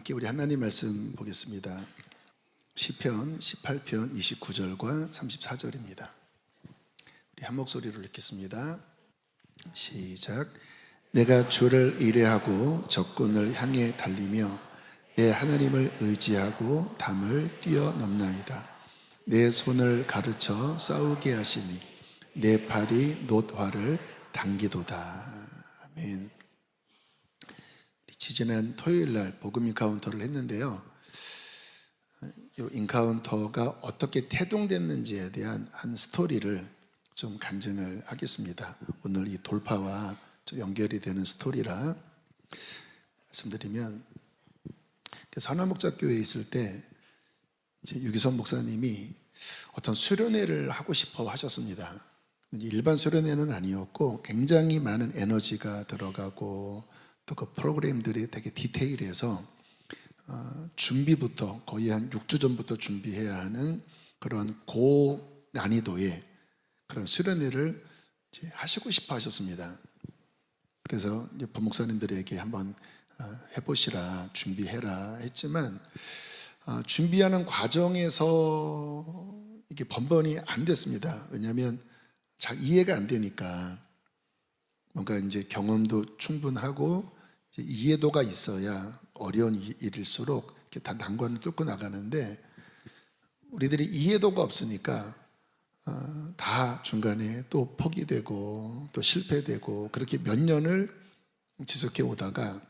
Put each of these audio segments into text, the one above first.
함께 우리 하나님 말씀 보겠습니다. 시편 18편 29절과 34절입니다. 우리 한 목소리로 읽겠습니다. 시작. 내가 주를 의뢰하고 적군을 향해 달리며 내 하나님을 의지하고 담을 뛰어넘나이다. 내 손을 가르쳐 싸우게 하시니 내 팔이 놋화를 당기도다. 아멘. 지지난 토요일날 복음 인카운터를 했는데요, 이 인카운터가 어떻게 태동됐는지에 대한 한 스토리를 좀 간증을 하겠습니다. 오늘 이 돌파와 좀 연결이 되는 스토리라 말씀드리면, 선화목자교회에 있을 때 이제 유기선 목사님이 어떤 수련회를 하고 싶어 하셨습니다. 일반 수련회는 아니었고 굉장히 많은 에너지가 들어가고 또 그 프로그램들이 되게 디테일해서 준비부터 거의 한 6주 전부터 준비해야 하는 그런 고난이도의 그런 수련회를 이제 하시고 싶어 하셨습니다. 그래서 이제 부목사님들에게 한번 해보시라, 준비해라 했지만 준비하는 과정에서 이게 번번이 안 됐습니다. 왜냐하면 잘 이해가 안 되니까. 뭔가 이제 경험도 충분하고 이제 이해도가 있어야 어려운 일일수록 이렇게 다 난관을 뚫고 나가는데, 우리들이 이해도가 없으니까 다 중간에 또 포기되고 또 실패되고 그렇게 몇 년을 지속해 오다가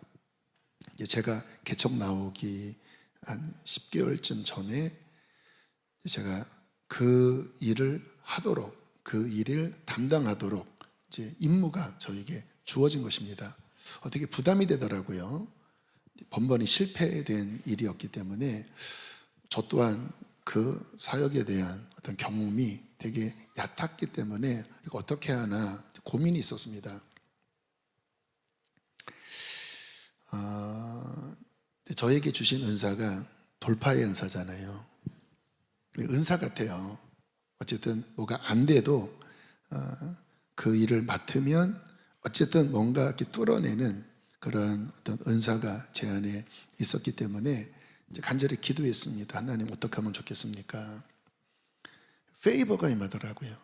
제가 개척 나오기 한 10개월쯤 전에 제가 그 일을 하도록, 그 일을 담당하도록 이제 임무가 저에게 주어진 것입니다. 어떻게 부담이 되더라고요. 번번이 실패된 일이었기 때문에 저 또한 그 사역에 대한 어떤 경험이 되게 얕았기 때문에 이거 어떻게 하나 고민이 있었습니다. 저에게 주신 은사가 돌파의 은사잖아요. 은사 같아요. 어쨌든 뭐가 안 돼도 그 일을 맡으면 어쨌든 뭔가 이렇게 뚫어내는 그런 어떤 은사가 제 안에 있었기 때문에 이제 간절히 기도했습니다. 하나님, 어떻게 하면 좋겠습니까? 페이버가 임하더라고요.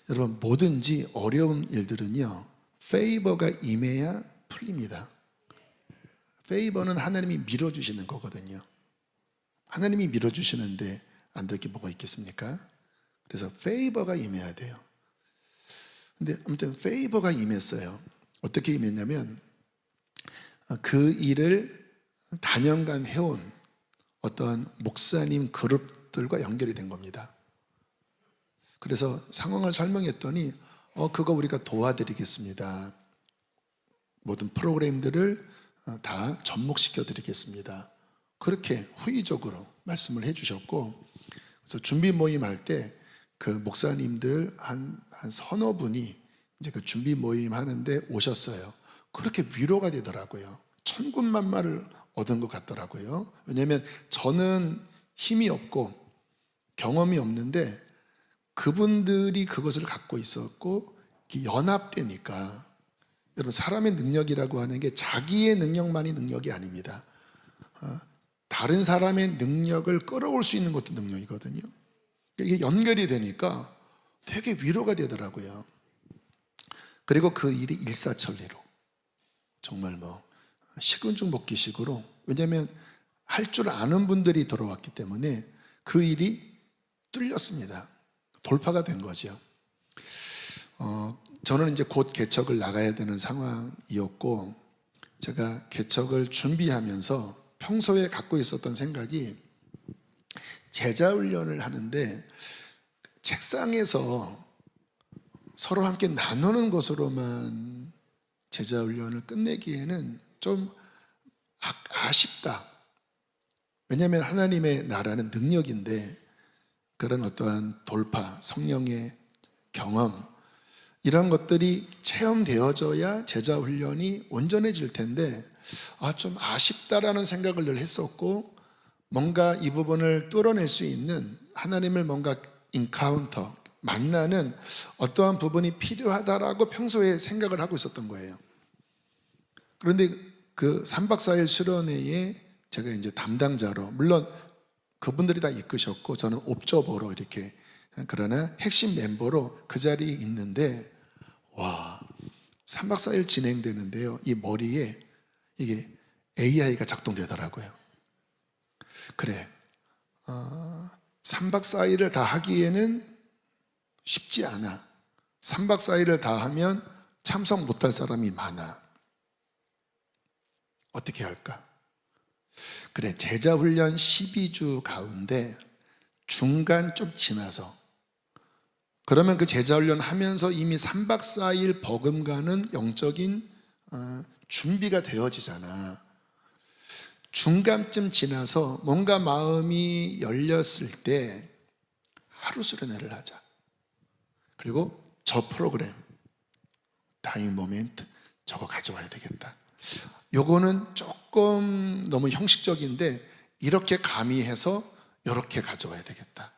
여러분, 뭐든지 어려운 일들은요, 페이버가 임해야 풀립니다. 페이버는 하나님이 밀어주시는 거거든요. 하나님이 밀어주시는데 안 될 게 뭐가 있겠습니까? 그래서 페이버가 임해야 돼요. 근데 아무튼 페이버가 임했어요. 어떻게 임했냐면, 그 일을 단연간 해온 어떤 목사님 그룹들과 연결이 된 겁니다. 그래서 상황을 설명했더니 그거 우리가 도와드리겠습니다. 모든 프로그램들을 다 접목시켜 드리겠습니다. 그렇게 호의적으로 말씀을 해주셨고, 그래서 준비 모임 할 때 그 목사님들 한 서너 분이 이제 그 준비 모임 하는데 오셨어요. 그렇게 위로가 되더라고요. 천군만마를 얻은 것 같더라고요. 왜냐하면 저는 힘이 없고 경험이 없는데 그분들이 그것을 갖고 있었고 연합되니까, 여러분, 사람의 능력이라고 하는 게 자기의 능력만이 능력이 아닙니다. 다른 사람의 능력을 끌어올 수 있는 것도 능력이거든요. 이게 연결이 되니까 되게 위로가 되더라고요. 그리고 그 일이 일사천리로, 정말 식은죽 먹기식으로, 왜냐하면 할 줄 아는 분들이 들어왔기 때문에 그 일이 뚫렸습니다. 돌파가 된 거죠. 저는 이제 곧 개척을 나가야 되는 상황이었고, 제가 개척을 준비하면서 평소에 갖고 있었던 생각이, 제자훈련을 하는데 책상에서 서로 함께 나누는 것으로만 제자훈련을 끝내기에는 좀 아쉽다. 왜냐하면 하나님의 나라는 능력인데, 그런 어떠한 돌파, 성령의 경험, 이런 것들이 체험되어져야 제자훈련이 온전해질 텐데 좀 아쉽다라는 생각을 늘 했었고, 뭔가 이 부분을 뚫어낼 수 있는 하나님을 뭔가 인카운터, 만나는 어떠한 부분이 필요하다라고 평소에 생각을 하고 있었던 거예요. 그런데 그 3박 4일 수련회에 제가 이제 담당자로, 물론 그분들이 다 이끄셨고 저는 옵저버로 이렇게, 그러나 핵심 멤버로 그 자리에 있는데, 와, 3박 4일 진행되는데요, 이 머리에 이게 AI가 작동되더라고요. 그래, 3박 4일을 다 하기에는 쉽지 않아. 3박 4일을 다 하면 참석 못할 사람이 많아. 어떻게 할까? 그래, 제자훈련 12주 가운데 중간 좀 지나서, 그러면 그 제자훈련 하면서 이미 3박 4일 버금가는 영적인 준비가 되어지잖아. 중간쯤 지나서 뭔가 마음이 열렸을 때 하루 수련회를 하자. 그리고 저 프로그램 타임 모멘트 저거 가져와야 되겠다. 요거는 조금 너무 형식적인데 이렇게 가미해서 이렇게 가져와야 되겠다.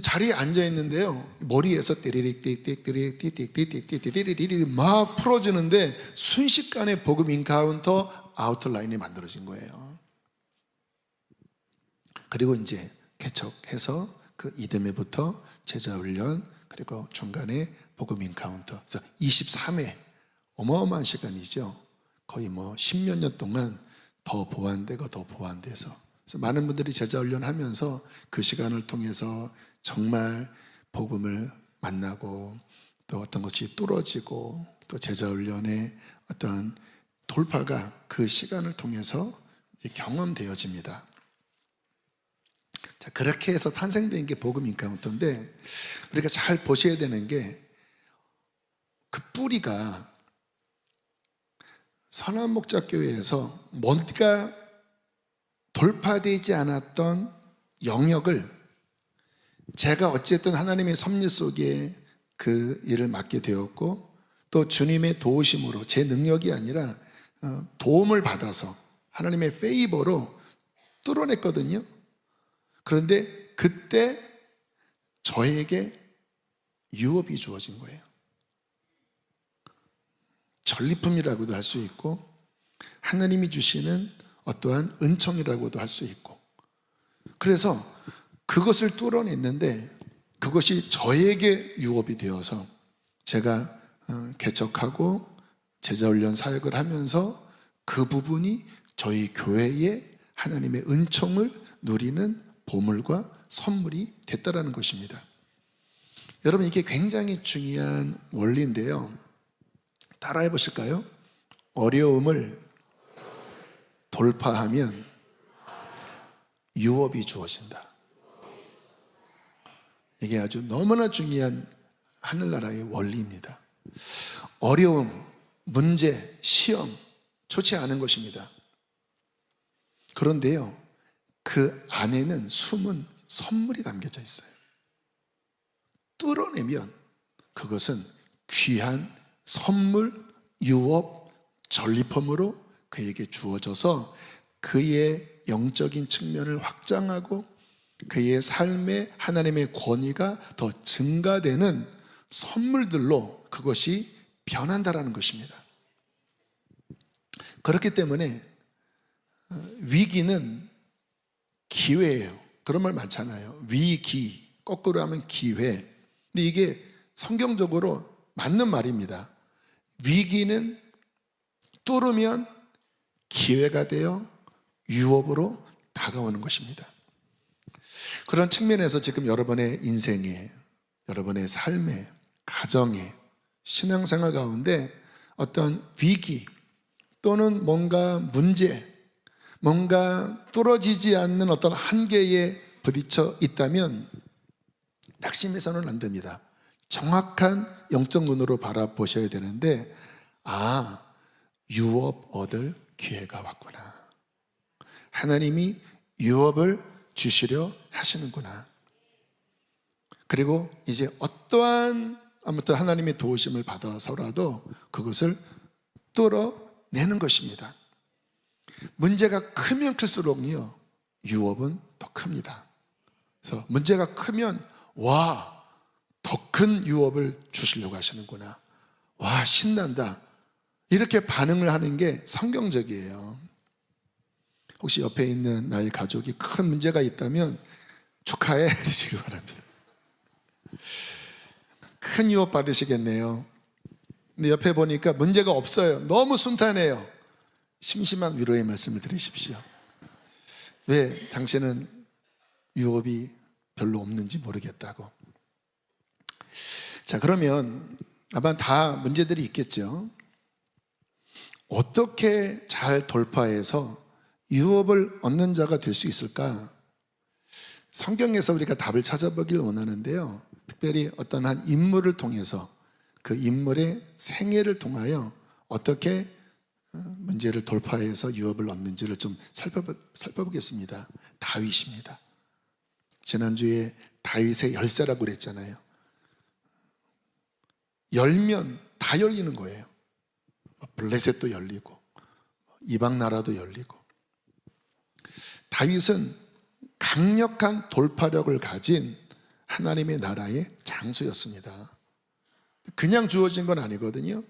자리에 앉아 있는데요, 머리에서 띠리릭 띠릭 띠리릭 띠릭 띠릭 띠리릭 막 풀어주는데 순식간에 복음 인카운터 아웃라인이 만들어진 거예요. 그리고 이제 개척해서 그 이듬해부터 제자훈련, 그리고 중간에 복음 인카운터, 그래서 23회, 어마어마한 시간이죠. 거의 뭐 10몇 년 동안 더 보완되고 더 보완돼서, 그래서 많은 분들이 제자훈련 하면서 그 시간을 통해서 정말 복음을 만나고, 또 어떤 것이 뚫어지고, 또 제자훈련의 어떤 돌파가 그 시간을 통해서 경험되어집니다. 자, 그렇게 해서 탄생된 게 복음 인카운터인데, 우리가 잘 보셔야 되는 게, 그 뿌리가 선한목자교회에서 뭔가 돌파되지 않았던 영역을 제가 어쨌든 하나님의 섭리 속에 그 일을 맡게 되었고, 또 주님의 도우심으로, 제 능력이 아니라 도움을 받아서 하나님의 페이버로 뚫어냈거든요. 그런데 그때 저에게 유업이 주어진 거예요. 전리품이라고도 할 수 있고, 하나님이 주시는 어떠한 은총이라고도 할 수 있고, 그래서 그것을 뚫어냈는데 그것이 저에게 유업이 되어서 제가 개척하고 제자훈련 사역을 하면서 그 부분이 저희 교회에 하나님의 은총을 누리는 보물과 선물이 됐다라는 것입니다. 여러분, 이게 굉장히 중요한 원리인데요, 따라해 보실까요? 어려움을 돌파하면 유업이 주어진다. 이게 아주 너무나 중요한 하늘나라의 원리입니다. 어려움, 문제, 시험 좋지 않은 것입니다. 그런데요, 그 안에는 숨은 선물이 담겨져 있어요. 뚫어내면 그것은 귀한 선물, 유업, 전리품으로 그에게 주어져서 그의 영적인 측면을 확장하고 그의 삶에 하나님의 권위가 더 증가되는 선물들로 그것이 변한다라는 것입니다. 그렇기 때문에 위기는 기회예요. 그런 말 많잖아요. 위기, 거꾸로 하면 기회. 근데 이게 성경적으로 맞는 말입니다. 위기는 뚫으면 기회가 되어 유업으로 다가오는 것입니다. 그런 측면에서 지금 여러분의 인생에, 여러분의 삶에, 가정에, 신앙생활 가운데 어떤 위기 또는 뭔가 문제, 뭔가 뚫어지지 않는 어떤 한계에 부딪혀 있다면 낙심해서는 안 됩니다. 정확한 영적 눈으로 바라보셔야 되는데, 아, 유업 얻을 기회가 왔구나. 하나님이 유업을 주시려 하시는구나. 그리고 이제 어떠한 아무튼 하나님의 도우심을 받아서라도 그것을 뚫어내는 것입니다. 문제가 크면 클수록요, 유업은 더 큽니다. 그래서 문제가 크면 와, 더 큰 유업을 주시려고 하시는구나. 와, 신난다. 이렇게 반응을 하는 게 성경적이에요. 혹시 옆에 있는 나의 가족이 큰 문제가 있다면 축하해 해주시기 바랍니다. 큰 유업 받으시겠네요. 근데 옆에 보니까 문제가 없어요. 너무 순탄해요. 심심한 위로의 말씀을 드리십시오. 왜 당신은 유업이 별로 없는지 모르겠다고. 자, 그러면 아마 다 문제들이 있겠죠. 어떻게 잘 돌파해서 유업을 얻는 자가 될 수 있을까? 성경에서 우리가 답을 찾아보길 원하는데요, 특별히 어떤 한 인물을 통해서 그 인물의 생애를 통하여 어떻게 문제를 돌파해서 유업을 얻는지를 좀 살펴보겠습니다. 다윗입니다. 지난주에 다윗의 열쇠라고 그랬잖아요. 열면 다 열리는 거예요. 블레셋도 열리고 이방 나라도 열리고. 다윗은 강력한 돌파력을 가진 하나님의 나라의 장수였습니다. 그냥 주어진 건 아니거든요.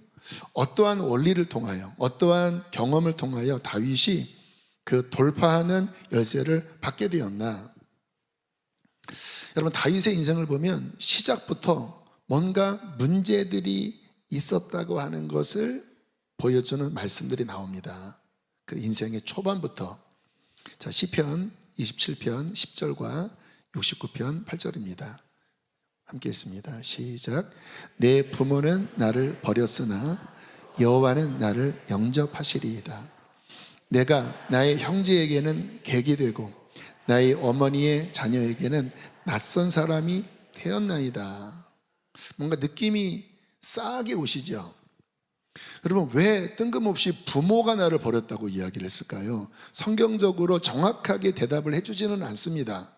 어떠한 원리를 통하여, 어떠한 경험을 통하여 다윗이 그 돌파하는 열쇠를 받게 되었나. 여러분, 다윗의 인생을 보면 시작부터 뭔가 문제들이 있었다고 하는 것을 보여주는 말씀들이 나옵니다. 그 인생의 초반부터. 자, 시편 27편 10절과 69편 8절입니다. 함께 읽습니다. 시작. 내 부모는 나를 버렸으나 여호와는 나를 영접하시리이다. 내가 나의 형제에게는 객이 되고 나의 어머니의 자녀에게는 낯선 사람이 되었나이다. 뭔가 느낌이 싸하게 오시죠? 여러분, 왜 뜬금없이 부모가 나를 버렸다고 이야기를 했을까요? 성경적으로 정확하게 대답을 해주지는 않습니다.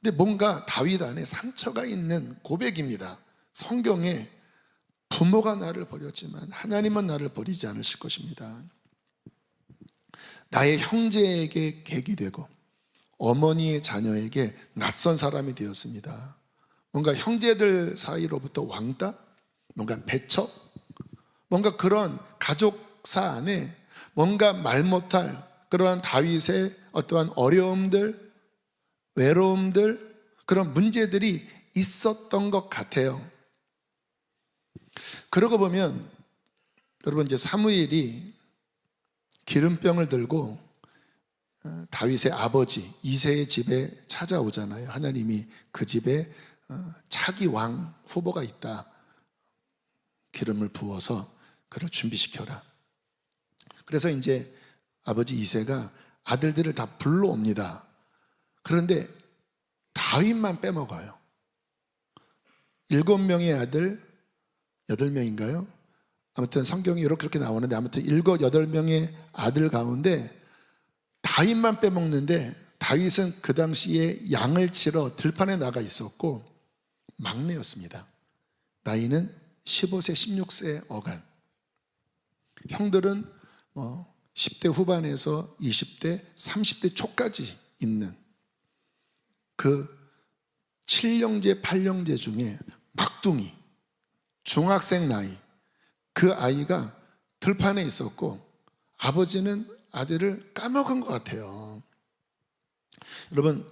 근데 뭔가 다윗 안에 상처가 있는 고백입니다. 성경에 부모가 나를 버렸지만 하나님은 나를 버리지 않으실 것입니다. 나의 형제에게 객이 되고 어머니의 자녀에게 낯선 사람이 되었습니다. 뭔가 형제들 사이로부터 왕따? 뭔가 배척? 뭔가 그런 가족사 안에 뭔가 말 못할 그러한 다윗의 어떠한 어려움들, 외로움들, 그런 문제들이 있었던 것 같아요. 그러고 보면 여러분, 이제 사무엘이 기름병을 들고 다윗의 아버지 이새의 집에 찾아오잖아요. 하나님이 그 집에 차기 왕 후보가 있다. 기름을 부어서 그를 준비시켜라. 그래서 이제 아버지 이새가 아들들을 다 불러옵니다. 그런데 다윗만 빼먹어요. 7명의 아들, 8명인가요? 아무튼 성경이 이렇게 나오는데, 아무튼 7, 8명의 아들 가운데 다윗만 빼먹는데, 다윗은 그 당시에 양을 치러 들판에 나가 있었고 막내였습니다. 나이는 15세, 16세 어간. 형들은 10대 후반에서 20대, 30대 초까지 있는 그 7형제, 8형제 중에 막둥이, 중학생 나이, 그 아이가 들판에 있었고 아버지는 아들을 까먹은 것 같아요. 여러분,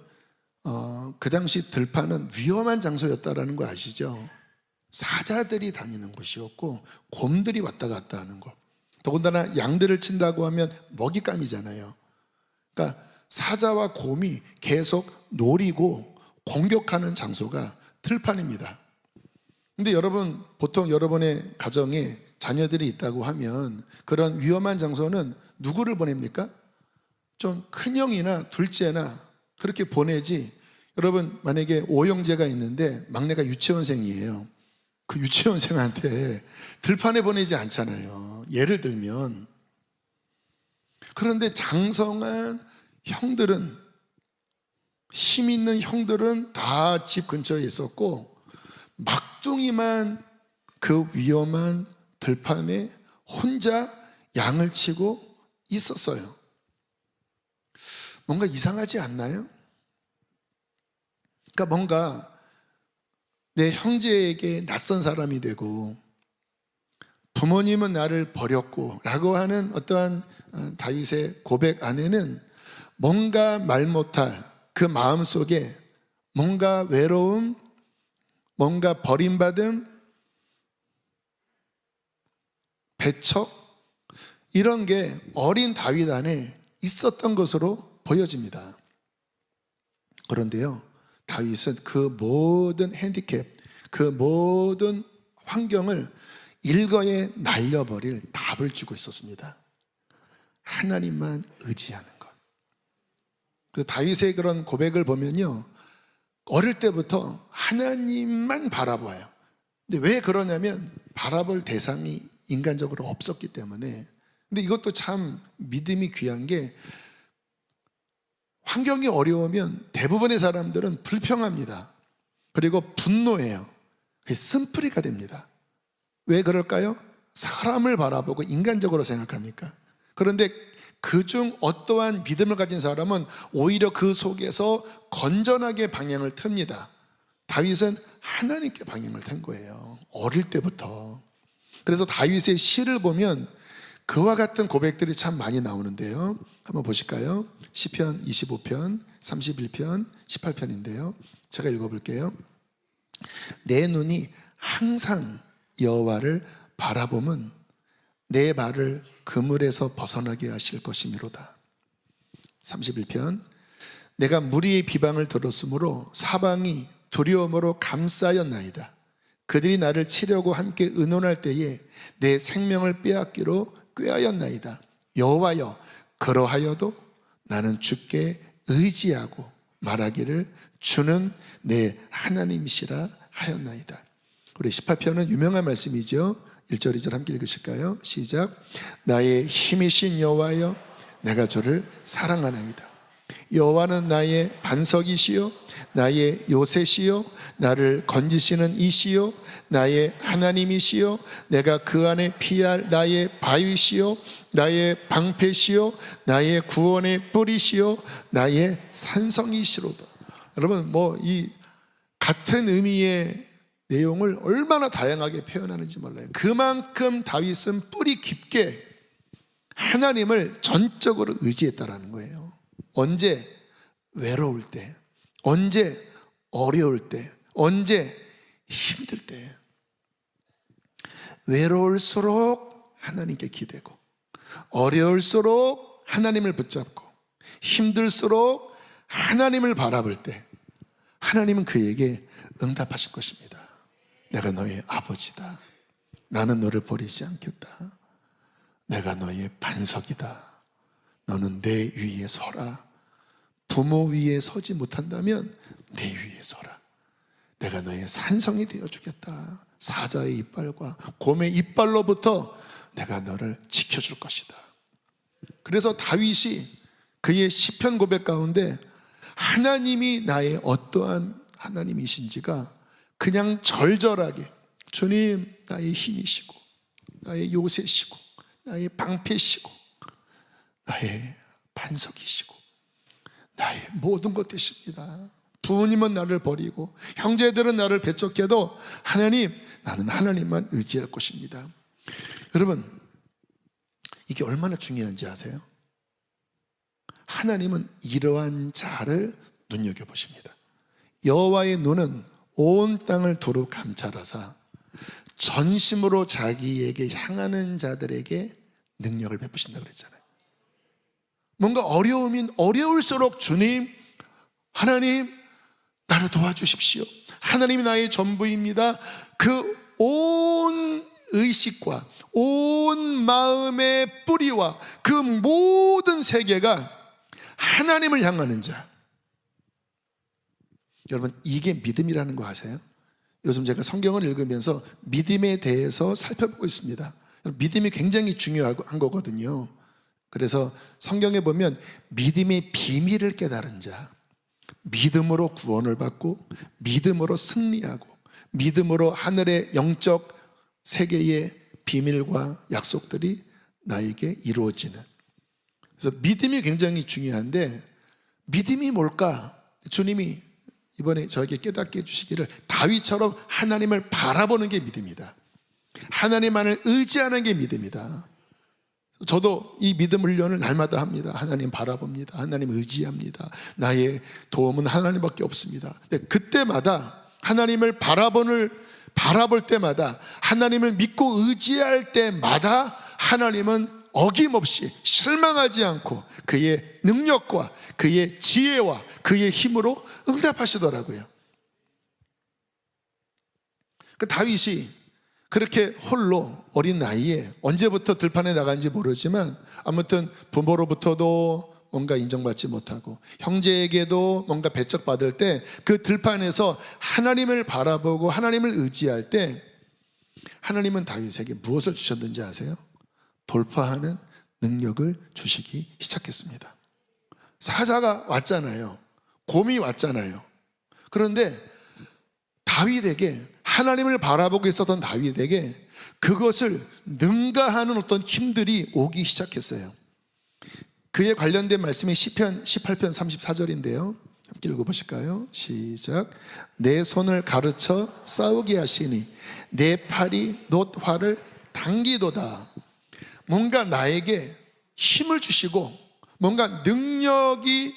그 당시 들판은 위험한 장소였다는 거 아시죠? 사자들이 다니는 곳이었고 곰들이 왔다 갔다 하는 곳. 더군다나 양들을 친다고 하면 먹잇감이잖아요. 그러니까 사자와 곰이 계속 노리고 공격하는 장소가 들판입니다. 근데 여러분, 보통 여러분의 가정에 자녀들이 있다고 하면 그런 위험한 장소는 누구를 보냅니까? 좀 큰형이나 둘째나 그렇게 보내지. 여러분, 만약에 5형제가 있는데 막내가 유치원생이에요. 그 유치원생한테 들판에 보내지 않잖아요. 예를 들면. 그런데 장성한 형들은, 힘 있는 형들은 다 집 근처에 있었고 막둥이만 그 위험한 들판에 혼자 양을 치고 있었어요. 뭔가 이상하지 않나요? 그러니까 뭔가 내 형제에게 낯선 사람이 되고 부모님은 나를 버렸고 라고 하는 어떠한 다윗의 고백 안에는 뭔가 말 못할 그 마음 속에 뭔가 외로움, 뭔가 버림받음, 배척, 이런 게 어린 다윗 안에 있었던 것으로 보여집니다. 그런데요, 다윗은 그 모든 핸디캡, 그 모든 환경을 일거에 날려버릴 답을 주고 있었습니다. 하나님만 의지하는 것. 그 다윗의 그런 고백을 보면요, 어릴 때부터 하나님만 바라봐요. 근데 왜 그러냐면 바라볼 대상이 인간적으로 없었기 때문에. 근데 이것도 참 믿음이 귀한 게, 환경이 어려우면 대부분의 사람들은 불평합니다. 그리고 분노해요. 쓴뿌리가 됩니다. 왜 그럴까요? 사람을 바라보고 인간적으로 생각하니까. 그런데 그중 어떠한 믿음을 가진 사람은 오히려 그 속에서 건전하게 방향을 틉니다. 다윗은 하나님께 방향을 튼 거예요, 어릴 때부터. 그래서 다윗의 시를 보면 그와 같은 고백들이 참 많이 나오는데요, 한번 보실까요? 시편 25편, 31편, 18편인데요 제가 읽어볼게요. 내 눈이 항상 여호와를 바라봄은 내 발을 그물에서 벗어나게 하실 것이미로다. 31편, 내가 무리의 비방을 들었으므로 사방이 두려움으로 감싸였나이다. 그들이 나를 치려고 함께 의논할 때에 내 생명을 빼앗기로 꾀하였나이다. 여호와여, 그러하여도 나는 주께 의지하고 말하기를 주는 내 하나님이시라 하였나이다. 우리 18편은 유명한 말씀이죠. 1절 2절 함께 읽으실까요? 시작. 나의 힘이신 여호와여, 내가 주를 사랑하나이다. 여호와는 나의 반석이시요 나의 요새시요 나를 건지시는 이시요 나의 하나님이시요 내가 그 안에 피할 나의 바위시요 나의 방패시요 나의 구원의 뿌리시요 나의 산성이시로다. 여러분, 이 같은 의미의 내용을 얼마나 다양하게 표현하는지 몰라요. 그만큼 다윗은 뿌리 깊게 하나님을 전적으로 의지했다라는 거예요. 언제? 외로울 때, 언제? 어려울 때, 언제? 힘들 때. 외로울수록 하나님께 기대고, 어려울수록 하나님을 붙잡고, 힘들수록 하나님을 바라볼 때 하나님은 그에게 응답하실 것입니다. 내가 너의 아버지다. 나는 너를 버리지 않겠다. 내가 너의 반석이다. 너는 내 위에 서라. 부모 위에 서지 못한다면 내 위에 서라. 내가 너의 산성이 되어주겠다. 사자의 이빨과 곰의 이빨로부터 내가 너를 지켜줄 것이다. 그래서 다윗이 그의 시편 고백 가운데 하나님이 나의 어떠한 하나님이신지가 그냥 절절하게, 주님 나의 힘이시고 나의 요새시고 나의 방패시고 나의 반석이시고 나의 모든 것 되십니다. 부모님은 나를 버리고 형제들은 나를 배척해도 하나님, 나는 하나님만 의지할 것입니다. 여러분, 이게 얼마나 중요한지 아세요? 하나님은 이러한 자를 눈여겨보십니다. 여호와의 눈은 온 땅을 두루 감찰하사 전심으로 자기에게 향하는 자들에게 능력을 베푸신다고 그랬잖아요. 뭔가 어려우면 어려울수록 주님, 하나님 나를 도와주십시오. 하나님이 나의 전부입니다. 그 온 의식과 온 마음의 뿌리와 그 모든 세계가 하나님을 향하는 자. 여러분, 이게 믿음이라는 거 아세요? 요즘 제가 성경을 읽으면서 믿음에 대해서 살펴보고 있습니다. 믿음이 굉장히 중요한 거거든요. 그래서 성경에 보면 믿음의 비밀을 깨달은 자, 믿음으로 구원을 받고 믿음으로 승리하고 믿음으로 하늘의 영적 세계의 비밀과 약속들이 나에게 이루어지는, 그래서 믿음이 굉장히 중요한데, 믿음이 뭘까? 주님이 이번에 저에게 깨닫게 해주시기를 다윗처럼 하나님을 바라보는 게 믿음이다. 하나님만을 의지하는 게 믿음이다. 저도 이 믿음 훈련을 날마다 합니다. 하나님 바라봅니다. 하나님 의지합니다. 나의 도움은 하나님밖에 없습니다. 근데 그때마다 하나님을 바라볼 때마다, 하나님을 믿고 의지할 때마다 하나님은 어김없이 실망하지 않고 그의 능력과 그의 지혜와 그의 힘으로 응답하시더라고요. 그 다윗이 그렇게 홀로 어린 나이에 언제부터 들판에 나간지 모르지만 아무튼 부모로부터도 뭔가 인정받지 못하고 형제에게도 뭔가 배척받을 때 그 들판에서 하나님을 바라보고 하나님을 의지할 때 하나님은 다윗에게 무엇을 주셨는지 아세요? 돌파하는 능력을 주시기 시작했습니다. 사자가 왔잖아요. 곰이 왔잖아요. 그런데 다윗에게, 하나님을 바라보고 있었던 다윗에게 그것을 능가하는 어떤 힘들이 오기 시작했어요. 그에 관련된 말씀이 시편 18편 34절인데요 함께 읽어보실까요? 시작. 내 손을 가르쳐 싸우게 하시니 내 팔이 놋화를 당기도다. 뭔가 나에게 힘을 주시고 뭔가 능력이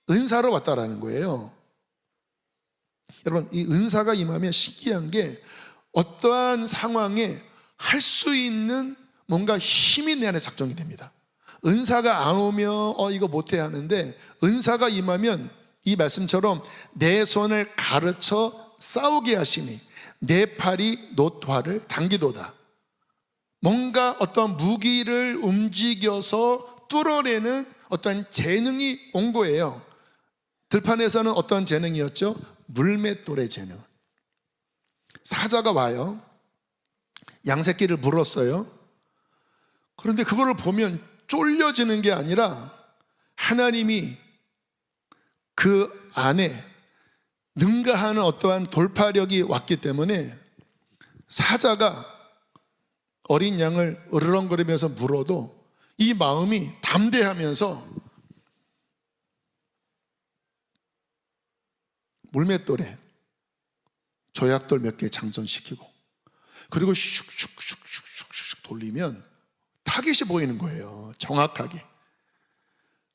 은사로 왔다라는 거예요. 여러분, 이 은사가 임하면 신기한 게 어떠한 상황에 할 수 있는 뭔가 힘이 내 안에 작동이 됩니다. 은사가 안 오면 이거 못해 하는데 은사가 임하면 이 말씀처럼 내 손을 가르쳐 싸우게 하시니 내 팔이 놋화를 당기도다. 뭔가 어떤 무기를 움직여서 뚫어내는 어떤 재능이 온 거예요. 들판에서는 어떤 재능이었죠? 물맷돌의 재능. 사자가 와요. 양새끼를 물었어요. 그런데 그거를 보면 쫄려지는 게 아니라 하나님이 그 안에 능가하는 어떠한 돌파력이 왔기 때문에 사자가 어린 양을 으르렁거리면서 물어도 이 마음이 담대하면서 물맷돌에 조약돌 몇 개 장전시키고 그리고 슉슉슉슉슉 돌리면 타겟이 보이는 거예요. 정확하게.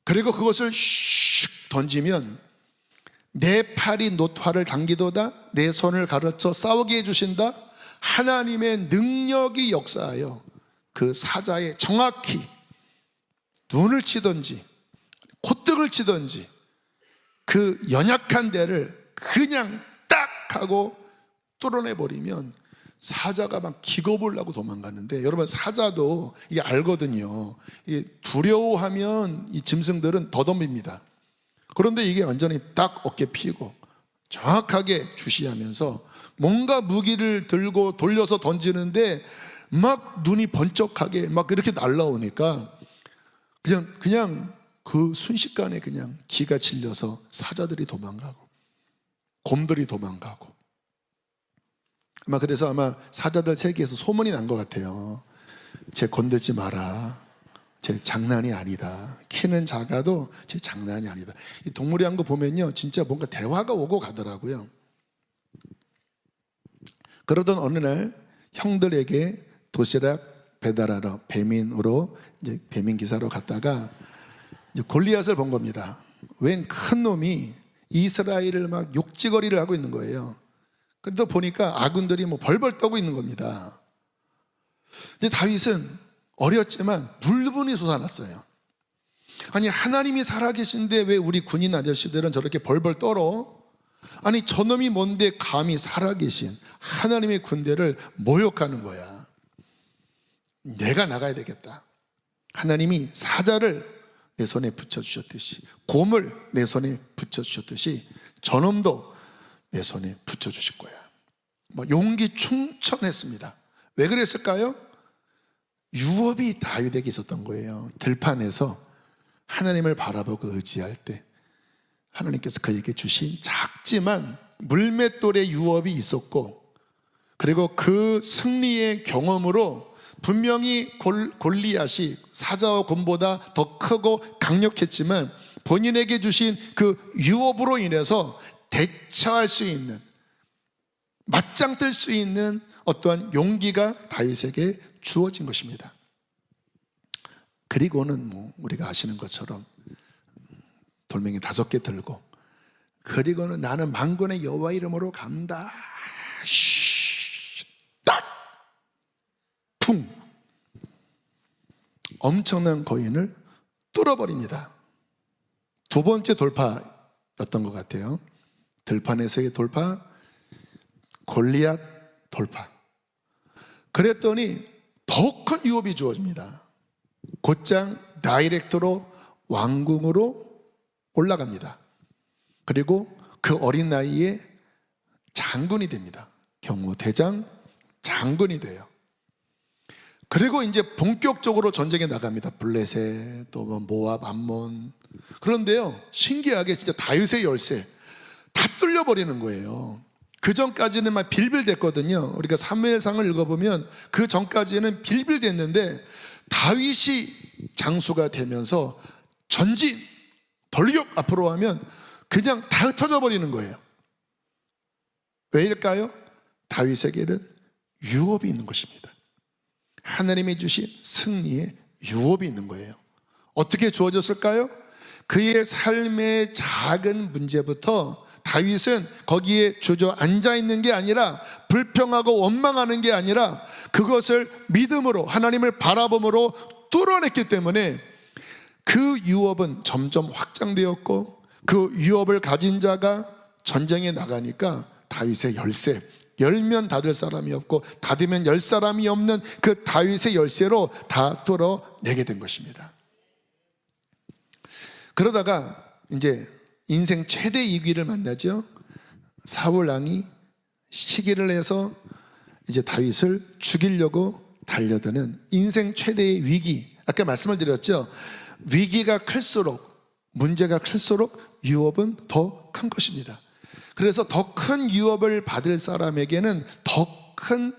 그리고 그것을 슉 던지면 내 팔이 놋화를 당기도다. 내 손을 가르쳐 싸우게 해주신다. 하나님의 능력이 역사하여 그 사자의 정확히 눈을 치든지 콧등을 치든지 그 연약한 데를 그냥 딱 하고 뚫어내버리면 사자가 막 기겁을 하고 도망가는데, 여러분 사자도 이게 알거든요. 이게 두려워하면 이 짐승들은 더듬입니다. 그런데 이게 완전히 딱 어깨 피고 정확하게 주시하면서 뭔가 무기를 들고 돌려서 던지는데 막 눈이 번쩍하게 막 이렇게 날라오니까 그냥 그 순식간에 그냥 기가 질려서 사자들이 도망가고 곰들이 도망가고, 그래서 아마 사자들 세계에서 소문이 난 것 같아요. 쟤 건들지 마라. 쟤 장난이 아니다. 키는 작아도 쟤 장난이 아니다. 이 동물이 한 거 보면요 진짜 뭔가 대화가 오고 가더라고요. 그러던 어느 날 형들에게 도시락 배달하러 배민으로 이제 배민 기사로 갔다가 이제 골리앗을 본 겁니다. 웬 큰 놈이 이스라엘을 막 욕지거리를 하고 있는 거예요. 그러다 보니까 아군들이 뭐 벌벌 떠고 있는 겁니다. 근데 다윗은 어렸지만 물분이 솟아났어요. 아니 하나님이 살아계신데 왜 우리 군인 아저씨들은 저렇게 벌벌 떨어? 아니 저놈이 뭔데 감히 살아계신 하나님의 군대를 모욕하는 거야. 내가 나가야 되겠다. 하나님이 사자를 내 손에 붙여주셨듯이, 곰을 내 손에 붙여주셨듯이 저놈도 내 손에 붙여주실 거야. 용기 충천했습니다. 왜 그랬을까요? 유업이 다윗에게 있었던 거예요. 들판에서 하나님을 바라보고 의지할 때 하나님께서 그에게 주신 작지만 물맷돌의 유업이 있었고, 그리고 그 승리의 경험으로 분명히 골리앗이 사자와 곰보다 더 크고 강력했지만 본인에게 주신 그 유업으로 인해서 대처할 수 있는, 맞짱 뜰 수 있는 어떠한 용기가 다윗에게 주어진 것입니다. 그리고는 우리가 아시는 것처럼 돌멩이 5개 들고, 그리고는 나는 만군의 여호와 이름으로 간다. 딱! 퉁! 엄청난 거인을 뚫어버립니다. 2번째 돌파였던 것 같아요. 들판에서의 돌파, 골리앗 돌파. 그랬더니 더 큰 위협이 주어집니다. 곧장 다이렉트로 왕궁으로 올라갑니다. 그리고 그 어린 나이에 장군이 됩니다. 경호대장 장군이 돼요. 그리고 이제 본격적으로 전쟁에 나갑니다. 블레셋, 또 모압, 암몬. 그런데요, 신기하게 진짜 다윗의 열쇠 다 뚫려버리는 거예요. 그 전까지는 막 빌빌댔거든요. 우리가 사무엘상을 읽어보면 그 전까지는 빌빌댔는데 다윗이 장수가 되면서 전진, 돌격 앞으로 하면 그냥 다 흩어져 버리는 거예요. 왜일까요? 다윗에게는 유업이 있는 것입니다. 하나님이 주신 승리의 유업이 있는 거예요. 어떻게 주어졌을까요? 그의 삶의 작은 문제부터 다윗은 거기에 주저앉아 있는 게 아니라, 불평하고 원망하는 게 아니라 그것을 믿음으로, 하나님을 바라봄으로 뚫어냈기 때문에 그 유업은 점점 확장되었고, 그 유업을 가진 자가 전쟁에 나가니까 다윗의 열쇠, 열면 닫을 사람이 없고 닫으면 열 사람이 없는 그 다윗의 열쇠로 다 뚫어내게 된 것입니다. 그러다가 이제 인생 최대 위기를 만나죠. 사울 왕이 시기를 해서 이제 다윗을 죽이려고 달려드는 인생 최대의 위기. 아까 말씀을 드렸죠. 위기가 클수록, 문제가 클수록 유업은 더 큰 것입니다. 그래서 더 큰 유업을 받을 사람에게는 더 큰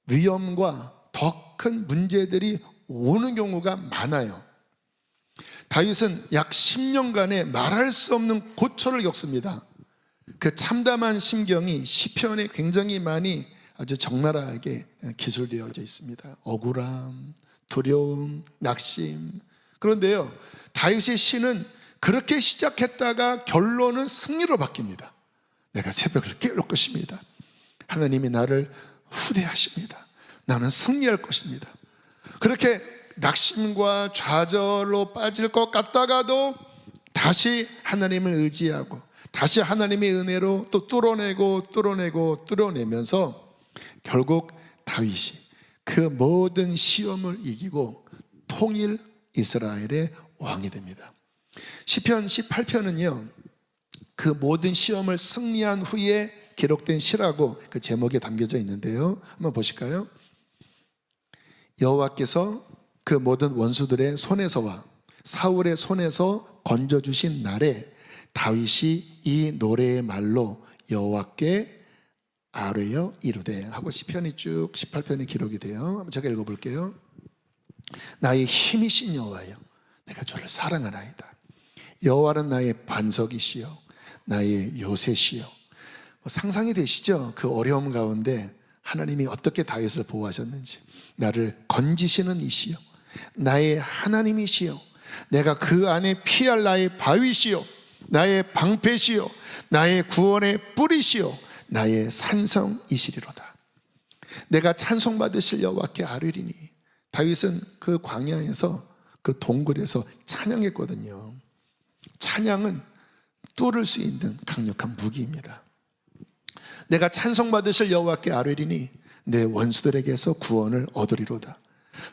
위험과 더 큰 문제들이 오는 경우가 많아요. 다윗은 약 10년간의 말할 수 없는 고초를 겪습니다. 그 참담한 심경이 시편에 굉장히 많이 아주 적나라하게 기술되어져 있습니다. 억울함, 두려움, 낙심. 그런데요, 다윗의 시는 그렇게 시작했다가 결론은 승리로 바뀝니다. 내가 새벽을 깨울 것입니다. 하나님이 나를 후대하십니다. 나는 승리할 것입니다. 그렇게 낙심과 좌절로 빠질 것 같다가도 다시 하나님을 의지하고 다시 하나님의 은혜로 또 뚫어내면서 결국 다윗이 그 모든 시험을 이기고 통일 이스라엘의 왕이 됩니다. 시편 18편은요, 그 모든 시험을 승리한 후에 기록된 시라고 그 제목에 담겨져 있는데요, 한번 보실까요? 여호와께서 그 모든 원수들의 손에서와 사울의 손에서 건져주신 날에 다윗이 이 노래의 말로 여호와께 아뢰어 이르되 하고 시편이 쭉 18편에 기록이 돼요. 제가 읽어볼게요. 나의 힘이신 여호와여, 내가 주를 사랑하나이다. 여호와는 나의 반석이시여 나의 요새시여. 상상이 되시죠? 그 어려움 가운데 하나님이 어떻게 다윗을 보호하셨는지. 나를 건지시는 이시여 나의 하나님이시여, 내가 그 안에 피할 나의 바위시여 나의 방패시여 나의 구원의 뿌리시여 나의 산성이시리로다. 내가 찬송받으실 여호와께 아뢰리니. 다윗은 그 광야에서 그 동굴에서 찬양했거든요. 찬양은 뚫을 수 있는 강력한 무기입니다. 내가 찬송받으실 여호와께 아뢰리니 내 원수들에게서 구원을 얻으리로다.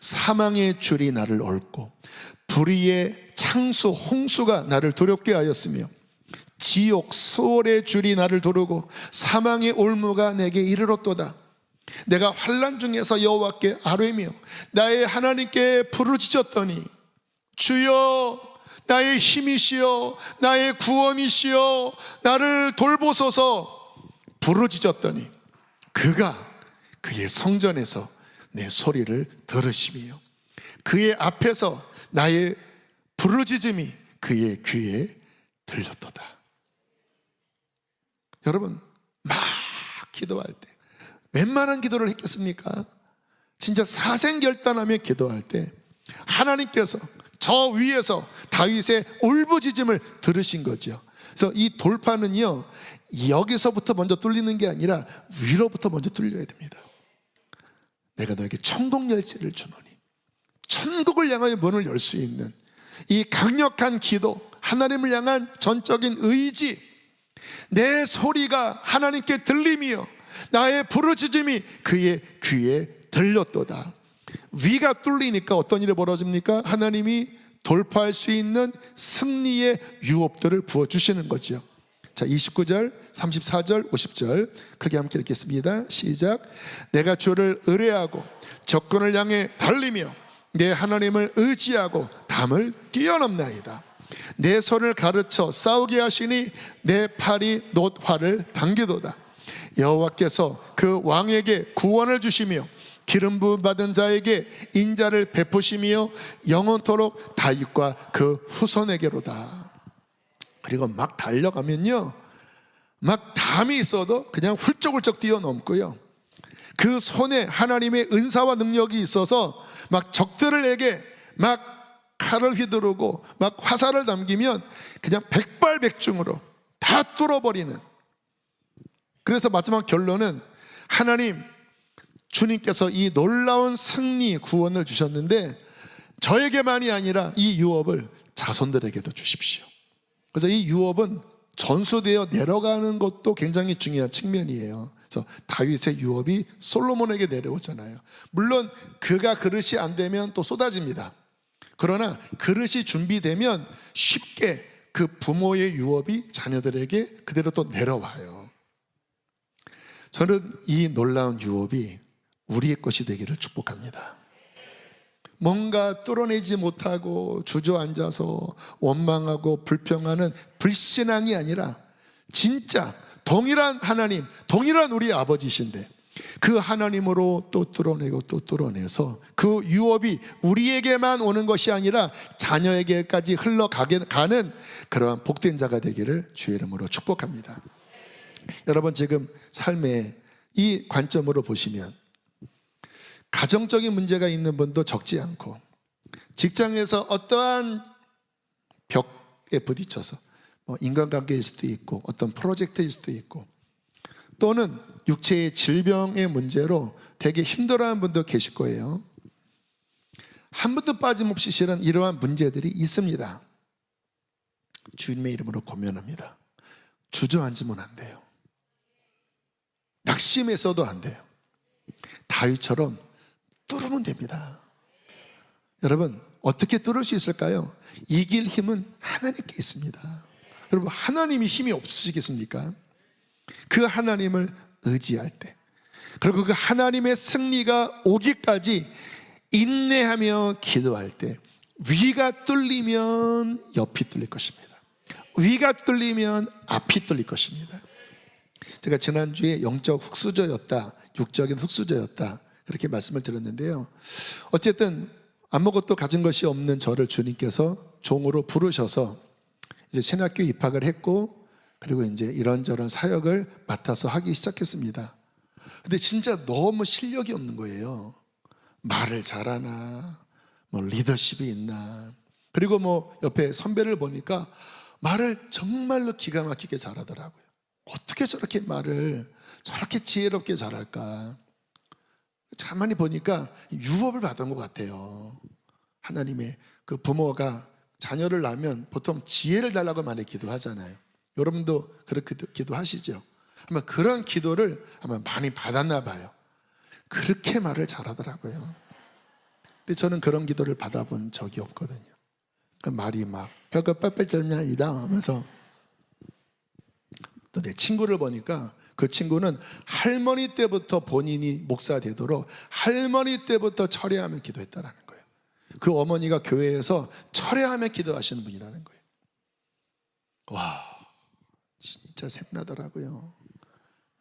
사망의 줄이 나를 얽고 불의의 창수 홍수가 나를 두렵게 하였으며 지옥 수월의 줄이 나를 두르고 사망의 올무가 내게 이르렀도다. 내가 환난 중에서 여호와께 아뢰며 나의 하나님께 부르짖었더니 주여 나의 힘이시여 나의 구원이시여 나를 돌보소서 부르짖었더니 그가 그의 성전에서 내 소리를 들으시며 그의 앞에서 나의 부르짖음이 그의 귀에 들렸도다. 여러분, 막 기도할 때 웬만한 기도를 했겠습니까? 진짜 사생결단하며 기도할 때 하나님께서 저 위에서 다윗의 울부짖음을 들으신 거죠. 그래서 이 돌파는요, 여기서부터 먼저 뚫리는 게 아니라 위로부터 먼저 뚫려야 됩니다. 내가 너에게 천국 열쇠를 주노니, 천국을 향하여 문을 열 수 있는 이 강력한 기도, 하나님을 향한 전적인 의지, 내 소리가 하나님께 들리며 나의 부르짖음이 그의 귀에 들렸도다. 위가 뚫리니까 어떤 일이 벌어집니까? 하나님이 돌파할 수 있는 승리의 유업들을 부어주시는 거죠. 자, 29절, 34절, 50절 크게 함께 읽겠습니다. 시작. 내가 주를 의뢰하고 적군을 향해 달리며 내 하나님을 의지하고 담을 뛰어넘나이다. 내 손을 가르쳐 싸우게 하시니 내 팔이 놋활을 당기도다. 여호와께서 그 왕에게 구원을 주시며 기름 부음 받은 자에게 인자를 베푸시며 영원토록 다윗과 그 후손에게로다. 그리고 막 달려가면요, 막 담이 있어도 그냥 훌쩍훌쩍 뛰어넘고요, 그 손에 하나님의 은사와 능력이 있어서 막 적들에게 막 칼을 휘두르고 막 화살을 남기면 그냥 백발백중으로 다 뚫어버리는. 그래서 마지막 결론은 하나님, 주님께서 이 놀라운 승리 구원을 주셨는데 저에게만이 아니라 이 유업을 자손들에게도 주십시오. 그래서 이 유업은 전수되어 내려가는 것도 굉장히 중요한 측면이에요. 그래서 다윗의 유업이 솔로몬에게 내려오잖아요. 물론 그가 그릇이 안 되면 또 쏟아집니다. 그러나 그릇이 준비되면 쉽게 그 부모의 유업이 자녀들에게 그대로 또 내려와요. 저는 이 놀라운 유업이 우리의 것이 되기를 축복합니다. 뭔가 뚫어내지 못하고 주저앉아서 원망하고 불평하는 불신앙이 아니라 진짜 동일한 하나님, 동일한 우리 아버지신데 그 하나님으로 또 뚫어내고 또 뚫어내서 그 유업이 우리에게만 오는 것이 아니라 자녀에게까지 흘러가는 그러한 복된 자가 되기를 주의 이름으로 축복합니다. 여러분, 지금 삶의 이 관점으로 보시면 가정적인 문제가 있는 분도 적지 않고, 직장에서 어떠한 벽에 부딪혀서 인간관계일 수도 있고 어떤 프로젝트일 수도 있고, 또는 육체의 질병의 문제로 되게 힘들어하는 분도 계실 거예요. 한 분도 빠짐없이 실은 이러한 문제들이 있습니다. 주님의 이름으로 권면합니다. 주저앉으면 안 돼요. 낙심해서도 안 돼요. 다윗처럼 뚫으면 됩니다. 여러분, 어떻게 뚫을 수 있을까요? 이길 힘은 하나님께 있습니다. 여러분, 하나님이 힘이 없으시겠습니까? 그 하나님을 의지할 때, 그리고 그 하나님의 승리가 오기까지 인내하며 기도할 때, 위가 뚫리면 옆이 뚫릴 것입니다. 위가 뚫리면 앞이 뚫릴 것입니다. 제가 지난주에 영적 흙수저였다, 육적인 흙수저였다, 그렇게 말씀을 드렸는데요. 어쨌든 아무것도 가진 것이 없는 저를 주님께서 종으로 부르셔서 이제 신학교 입학을 했고, 그리고 이제 이런저런 사역을 맡아서 하기 시작했습니다. 근데 진짜 너무 실력이 없는 거예요. 말을 잘하나, 뭐 리더십이 있나. 그리고 뭐 옆에 선배를 보니까 말을 정말로 기가 막히게 잘하더라고요. 어떻게 저렇게 말을 저렇게 지혜롭게 잘할까. 가만히 보니까 유업을 받은 것 같아요. 하나님의 그 부모가 자녀를 낳으면 보통 지혜를 달라고 많이 기도하잖아요. 여러분도 그렇게 기도하시죠? 아마 그런 기도를 아마 많이 받았나 봐요. 그렇게 말을 잘하더라고요. 근데 저는 그런 기도를 받아본 적이 없거든요. 말이 막 혀가 빨빨 절냐이다 하면서, 또 내 친구를 보니까 그 친구는 할머니 때부터 본인이 목사 되도록 할머니 때부터 철회하며 기도했다라는 거예요. 그 어머니가 교회에서 철회하며 기도하시는 분이라는 거예요. 와, 진짜 샘나더라고요.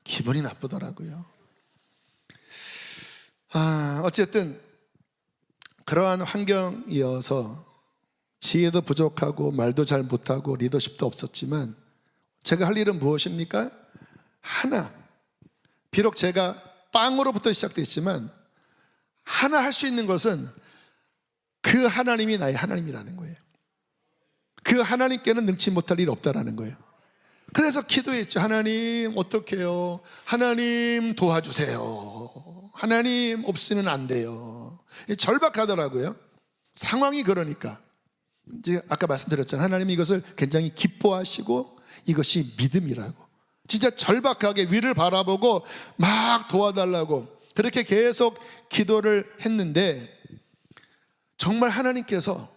기분이 나쁘더라고요. 어쨌든 그러한 환경이어서 지혜도 부족하고 말도 잘 못하고 리더십도 없었지만 제가 할 일은 무엇입니까? 하나, 비록 제가 빵으로부터 시작됐지만 하나 할 수 있는 것은 그 하나님이 나의 하나님이라는 거예요. 그 하나님께는 능치 못할 일 없다라는 거예요. 그래서 기도했죠. 하나님 어떡해요? 하나님 도와주세요. 하나님 없이는 안 돼요. 절박하더라고요. 상황이 그러니까. 이제 아까 말씀드렸잖아요. 하나님이 이것을 굉장히 기뻐하시고 이것이 믿음이라고. 진짜 절박하게 위를 바라보고 막 도와달라고 그렇게 계속 기도를 했는데 정말 하나님께서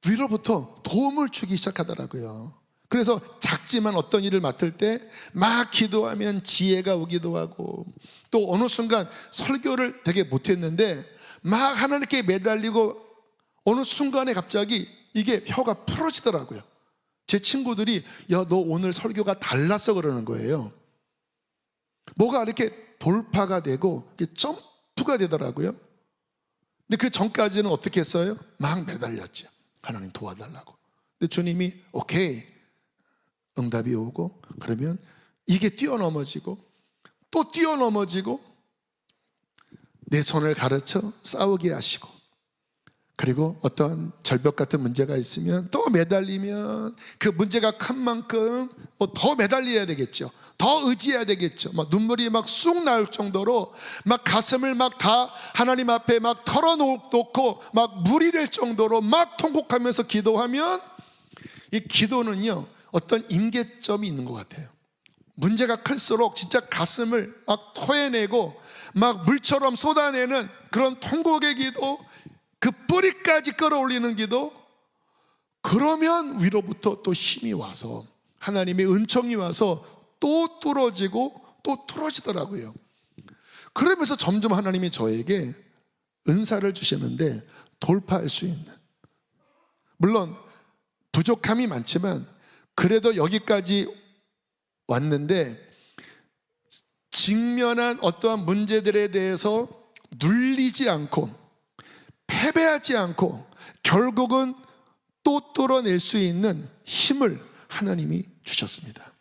위로부터 도움을 주기 시작하더라고요. 그래서 작지만 어떤 일을 맡을 때 막 기도하면 지혜가 오기도 하고, 또 어느 순간 설교를 되게 못했는데 막 하나님께 매달리고 어느 순간에 갑자기 이게 혀가 풀어지더라고요. 제 친구들이 야, 너 오늘 설교가 달랐어 그러는 거예요. 뭐가 이렇게 돌파가 되고 점프가 되더라고요. 근데 그 전까지는 어떻게 했어요? 막 매달렸죠. 하나님 도와달라고. 근데 주님이 오케이, 응답이 오고 그러면 이게 뛰어넘어지고 또 뛰어넘어지고 내 손을 가르쳐 싸우게 하시고, 그리고 어떤 절벽 같은 문제가 있으면 또 매달리면 그 문제가 큰 만큼 뭐 더 매달려야 되겠죠. 더 의지해야 되겠죠. 막 눈물이 막 쑥 나올 정도로 막 가슴을 막 다 하나님 앞에 막 털어놓고 막 물이 될 정도로 막 통곡하면서 기도하면 이 기도는요 어떤 임계점이 있는 것 같아요. 문제가 클수록 진짜 가슴을 막 토해내고 막 물처럼 쏟아내는 그런 통곡의 기도, 그 뿌리까지 끌어올리는 기도, 그러면 위로부터 또 힘이 와서 하나님의 은총이 와서 또 뚫어지고 또 뚫어지더라고요. 그러면서 점점 하나님이 저에게 은사를 주시는데 돌파할 수 있는, 물론 부족함이 많지만 그래도 여기까지 왔는데 직면한 어떠한 문제들에 대해서 눌리지 않고 패배하지 않고 결국은 또 뚫어낼 수 있는 힘을 하나님이 주셨습니다.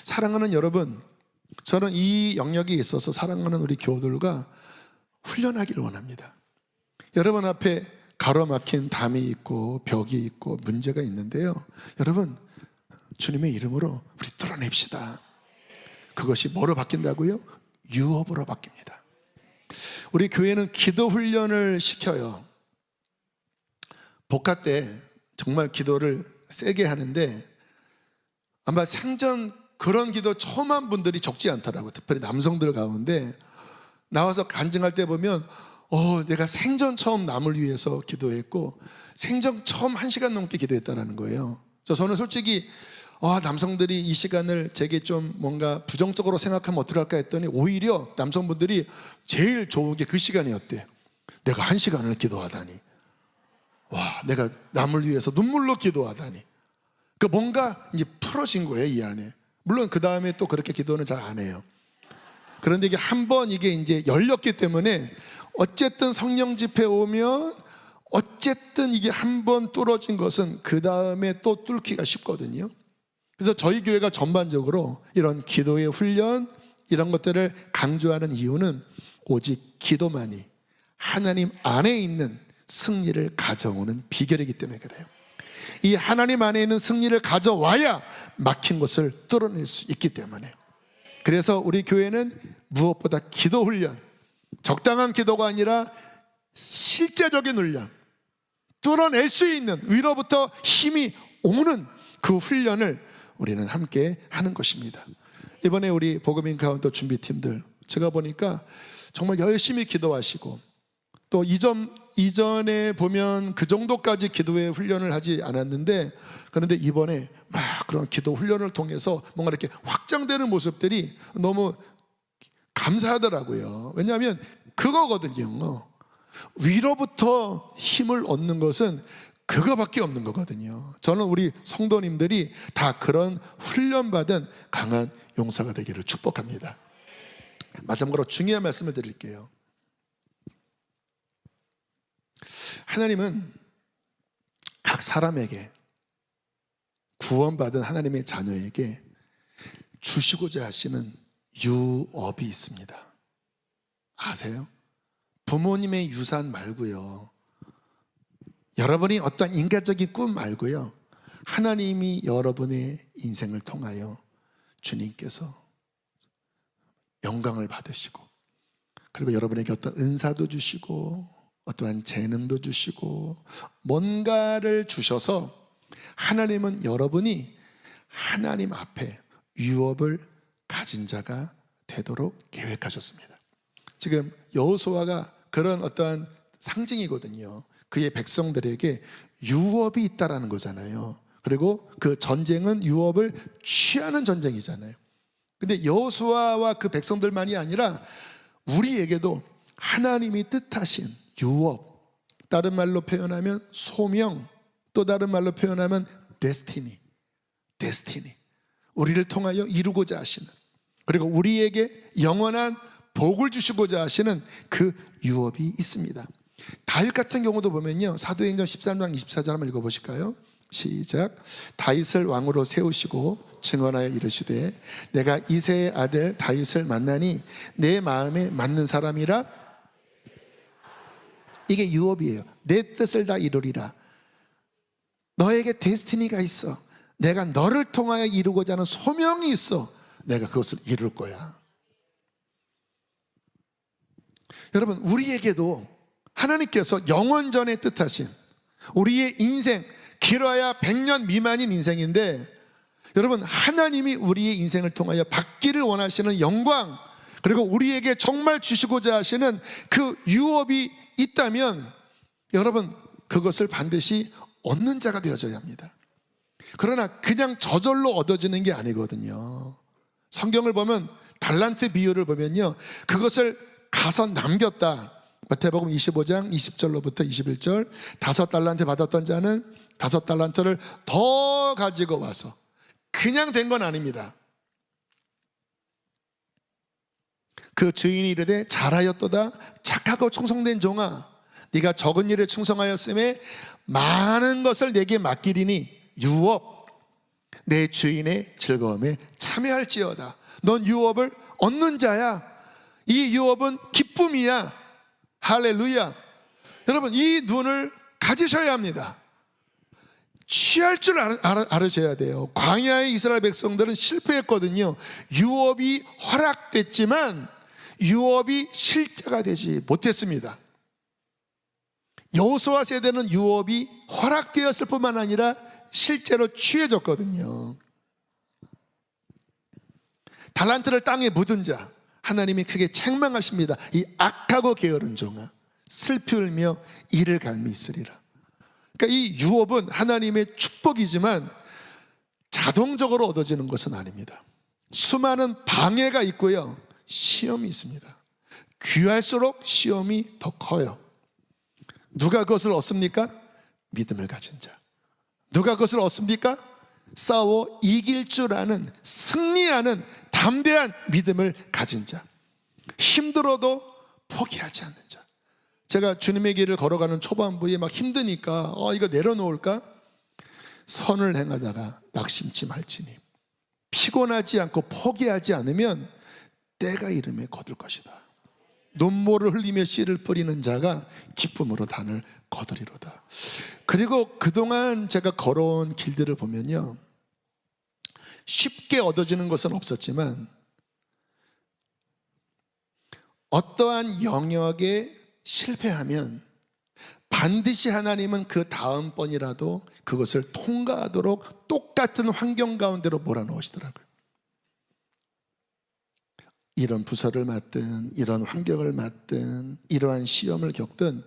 사랑하는 여러분, 저는 이 영역에 있어서 사랑하는 우리 교우들과 훈련하기를 원합니다. 여러분 앞에 가로막힌 담이 있고 벽이 있고 문제가 있는데요, 여러분 주님의 이름으로 우리 뚫어냅시다. 그것이 뭐로 바뀐다고요? 유업으로 바뀝니다. 우리 교회는 기도 훈련을 시켜요. 복화 때 정말 기도를 세게 하는데 아마 생전 그런 기도 처음 한 분들이 적지 않더라고요. 특별히 남성들 가운데 나와서 간증할 때 보면 내가 생전 처음 남을 위해서 기도했고 생전 처음 1시간 넘게 기도했다는 거예요. 저는 솔직히 남성들이 이 시간을 제게 좀 뭔가 부정적으로 생각하면 어떡할까 했더니 오히려 남성분들이 제일 좋은 게 그 시간이었대요. 내가 1시간을 기도하다니, 와, 내가 남을 위해서 눈물로 기도하다니. 그 뭔가 이제 풀어진 거예요, 이 안에. 물론 그 다음에 또 그렇게 기도는 잘 안 해요. 그런데 이게 한번 이게 이제 열렸기 때문에 어쨌든 성령 집회 오면 어쨌든 이게 한번 뚫어진 것은 그 다음에 또 뚫기가 쉽거든요. 그래서 저희 교회가 전반적으로 이런 기도의 훈련, 이런 것들을 강조하는 이유는 오직 기도만이 하나님 안에 있는 승리를 가져오는 비결이기 때문에 그래요. 이 하나님 안에 있는 승리를 가져와야 막힌 것을 뚫어낼 수 있기 때문에. 그래서 우리 교회는 무엇보다 기도 훈련, 적당한 기도가 아니라 실제적인 훈련, 뚫어낼 수 있는, 위로부터 힘이 오는 그 훈련을 우리는 함께 하는 것입니다. 이번에 우리 복음 인카운터 준비팀들 제가 보니까 정말 열심히 기도하시고, 또 이전에 보면 그 정도까지 기도의 훈련을 하지 않았는데, 그런데 이번에 막 그런 기도 훈련을 통해서 뭔가 이렇게 확장되는 모습들이 너무 감사하더라고요. 왜냐하면 그거거든요. 위로부터 힘을 얻는 것은 그거밖에 없는 거거든요. 저는 우리 성도님들이 다 그런 훈련받은 강한 용사가 되기를 축복합니다. 마지막으로 중요한 말씀을 드릴게요. 하나님은 각 사람에게, 구원받은 하나님의 자녀에게 주시고자 하시는 유업이 있습니다. 아세요? 부모님의 유산 말고요, 여러분이 어떤 인간적인 꿈 말고요, 하나님이 여러분의 인생을 통하여 주님께서 영광을 받으시고, 그리고 여러분에게 어떤 은사도 주시고 어떠한 재능도 주시고 뭔가를 주셔서 하나님은 여러분이 하나님 앞에 유업을 가진 자가 되도록 계획하셨습니다. 지금 여호수아가 그런 어떠한 상징이거든요. 그의 백성들에게 유업이 있다라는 거잖아요. 그리고 그 전쟁은 유업을 취하는 전쟁이잖아요. 근데 여호수아와 그 백성들만이 아니라 우리에게도 하나님이 뜻하신 유업, 다른 말로 표현하면 소명, 또 다른 말로 표현하면 데스티니, 우리를 통하여 이루고자 하시는, 그리고 우리에게 영원한 복을 주시고자 하시는 그 유업이 있습니다. 다윗 같은 경우도 보면요, 사도행전 13장 24절 한번 읽어보실까요? 시작. 다윗을 왕으로 세우시고 증언하여 이르시되 내가 이새의 아들 다윗을 만나니 내 마음에 맞는 사람이라. 이게 유업이에요. 내 뜻을 다 이루리라. 너에게 데스티니가 있어. 내가 너를 통하여 이루고자 하는 소명이 있어. 내가 그것을 이룰 거야. 여러분, 우리에게도 하나님께서 영원전에 뜻하신 우리의 인생, 길어야 100년 미만인 인생인데, 여러분, 하나님이 우리의 인생을 통하여 받기를 원하시는 영광, 그리고 우리에게 정말 주시고자 하시는 그 유업이 있다면 여러분, 그것을 반드시 얻는 자가 되어져야 합니다. 그러나 그냥 저절로 얻어지는 게 아니거든요. 성경을 보면 달란트 비유를 보면요, 그것을 가서 남겼다. 마태복음 25장 20절로부터 21절, 5달란트 받았던 자는 5달란트를 더 가지고 와서, 그냥 된 건 아닙니다. 그 주인이 이르되 잘하였도다 착하고 충성된 종아, 네가 적은 일에 충성하였음에 많은 것을 내게 맡기리니 유업, 내 주인의 즐거움에 참여할지어다. 넌 유업을 얻는 자야. 이 유업은 기쁨이야. 할렐루야. 여러분, 이 눈을 가지셔야 합니다. 취할 줄 알으셔야 돼요. 광야의 이스라엘 백성들은 실패했거든요. 유업이 허락됐지만 유업이 실제가 되지 못했습니다. 여호수아 세대는 유업이 허락되었을 뿐만 아니라 실제로 취해졌거든요. 달란트를 땅에 묻은 자, 하나님이 크게 책망하십니다. 이 악하고 게으른 종아, 슬피 울며 이를 갈미 있으리라. 그러니까 이 유업은 하나님의 축복이지만 자동적으로 얻어지는 것은 아닙니다. 수많은 방해가 있고요, 시험이 있습니다. 귀할수록 시험이 더 커요. 누가 그것을 얻습니까? 믿음을 가진 자. 누가 그것을 얻습니까? 싸워 이길 줄 아는, 승리하는 담대한 믿음을 가진 자. 힘들어도 포기하지 않는 자. 제가 주님의 길을 걸어가는 초반부에 막 힘드니까 이거 내려놓을까? 선을 행하다가 낙심치 말지니 피곤하지 않고 포기하지 않으면 때가 이름에 거둘 것이다. 눈물을 흘리며 씨를 뿌리는 자가 기쁨으로 단을 거두리로다. 그리고 그동안 제가 걸어온 길들을 보면요, 쉽게 얻어지는 것은 없었지만 어떠한 영역에 실패하면 반드시 하나님은 그 다음번이라도 그것을 통과하도록 똑같은 환경 가운데로 몰아넣으시더라고요. 이런 부서를 맡든 이런 환경을 맡든 이러한 시험을 겪든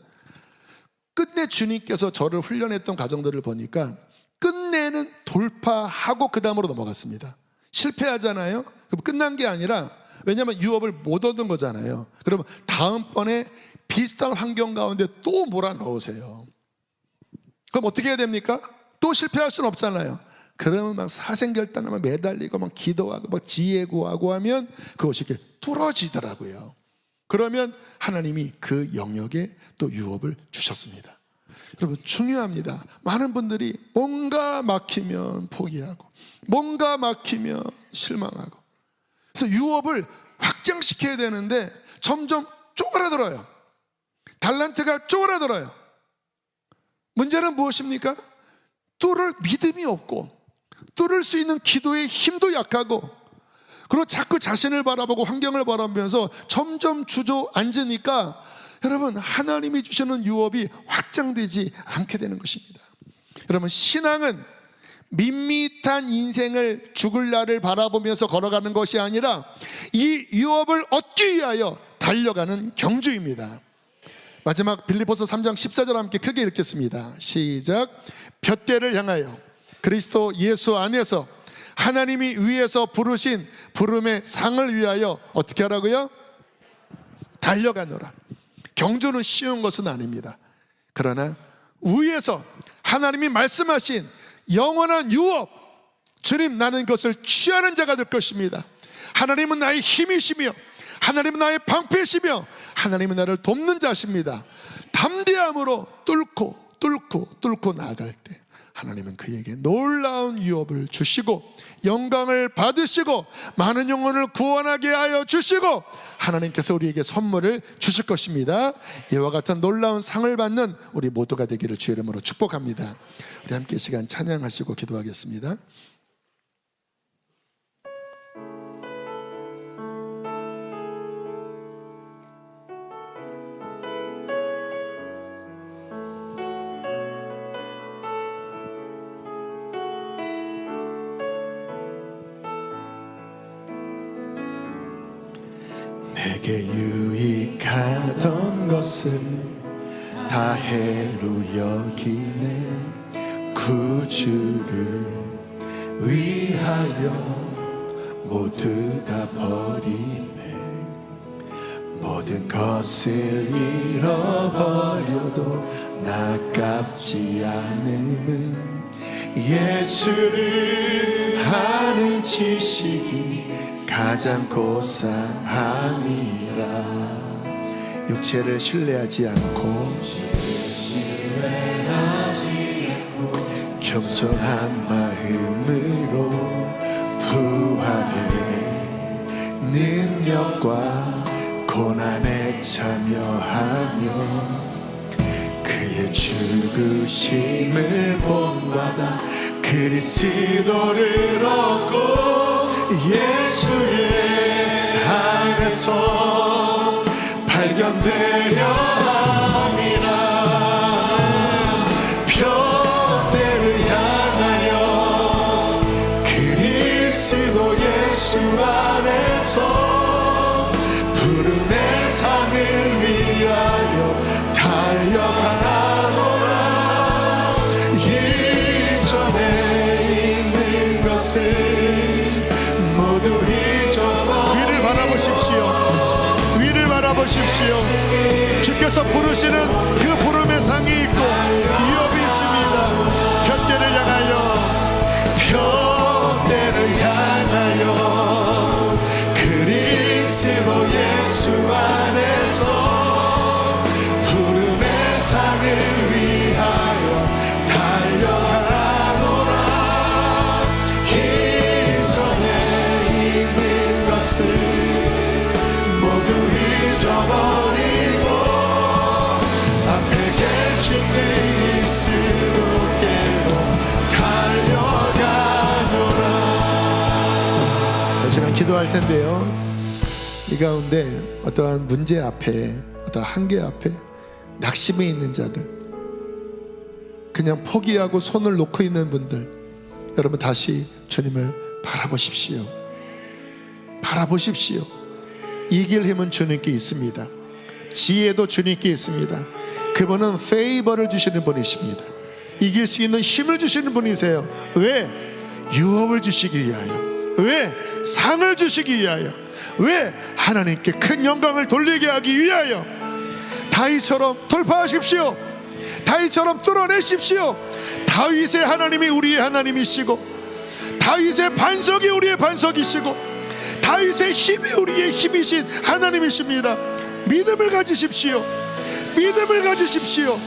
끝내 주님께서 저를 훈련했던 과정들을 보니까 끝내는 돌파하고 그 다음으로 넘어갔습니다. 실패하잖아요. 그럼 끝난 게 아니라, 왜냐하면 유업을 못 얻은 거잖아요. 그러면 다음번에 비슷한 환경 가운데 또 몰아넣으세요. 그럼 어떻게 해야 됩니까? 또 실패할 수는 없잖아요. 그러면 막 사생결단하면 매달리고 막 기도하고 막 지혜 구하고 하면 그것이 이렇게 뚫어지더라고요. 그러면 하나님이 그 영역에 또 유업을 주셨습니다. 여러분, 중요합니다. 많은 분들이 뭔가 막히면 포기하고 뭔가 막히면 실망하고, 그래서 유업을 확장시켜야 되는데 점점 쪼그라들어요. 달란트가 쪼그라들어요. 문제는 무엇입니까? 뚫을 믿음이 없고 뚫을 수 있는 기도의 힘도 약하고, 그리고 자꾸 자신을 바라보고 환경을 바라보면서 점점 주저앉으니까 여러분, 하나님이 주시는 유업이 확장되지 않게 되는 것입니다. 여러분, 신앙은 밋밋한 인생을 죽을 날을 바라보면서 걸어가는 것이 아니라 이 유업을 얻기 위하여 달려가는 경주입니다. 마지막 빌립보서 3장 14절 함께 크게 읽겠습니다. 시작. 둯대를 향하여 그리스도 예수 안에서 하나님이 위에서 부르신 부름의 상을 위하여 어떻게 하라고요? 달려가노라. 경주는 쉬운 것은 아닙니다. 그러나 위에서 하나님이 말씀하신 영원한 유업, 주님, 나는 그것을 취하는 자가 될 것입니다. 하나님은 나의 힘이시며 하나님은 나의 방패시며 하나님은 나를 돕는 자십니다. 담대함으로 뚫고 나아갈 때 하나님은 그에게 놀라운 유업을 주시고 영광을 받으시고 많은 영혼을 구원하게 하여 주시고 하나님께서 우리에게 선물을 주실 것입니다. 이와 같은 놀라운 상을 받는 우리 모두가 되기를 주의 이름으로 축복합니다. 우리 함께 시간 찬양하시고 기도하겠습니다. 내게 유익하던 것을 다 해로 여기네. 구주를 위하여 모두 다 버리네. 모든 것을 잃어버려도 나깝지 않음은 예수를 아는 지식이 가장 고상함이라. 육체를 신뢰하지 않고 겸손한 마음으로 부활의 능력과 고난에 참여하며 그의 죽으심을 본받아 그리스도를 얻고 예수의 안에서 발견되려 함이라. 둯대를 향하여 그리스도 예수 안에서 부름의 상을 위하여 달려가노라. 이전에 있는 것을 위를 바라보십시오. 위를 바라보십시오. 주께서 부르시는 그 부름의 상이 있고 위협이 있습니다. 둯대를 향하여 그리스도 예수 안에서 부름의 상을 위하여 달려가노라. 모두 잊어버리고 앞에 계신 그리스도께로 달려가노라. 자, 시간 기도할 텐데요, 이 가운데 어떠한 문제 앞에, 어떠한 한계 앞에 낙심해 있는 자들, 그냥 포기하고 손을 놓고 있는 분들, 여러분 다시 주님을 바라보십시오. 바라보십시오. 이길 힘은 주님께 있습니다. 지혜도 주님께 있습니다. 그분은 페이버를 주시는 분이십니다. 이길 수 있는 힘을 주시는 분이세요. 왜? 유업을 주시기 위하여. 왜? 상을 주시기 위하여. 왜? 하나님께 큰 영광을 돌리게 하기 위하여. 다윗처럼 돌파하십시오. 다윗처럼 뚫어내십시오. 다윗의 하나님이 우리의 하나님이시고 다윗의 반석이 우리의 반석이시고 다윗의 힘이 우리의 힘이신 하나님이십니다. 믿음을 가지십시오. 믿음을 가지십시오.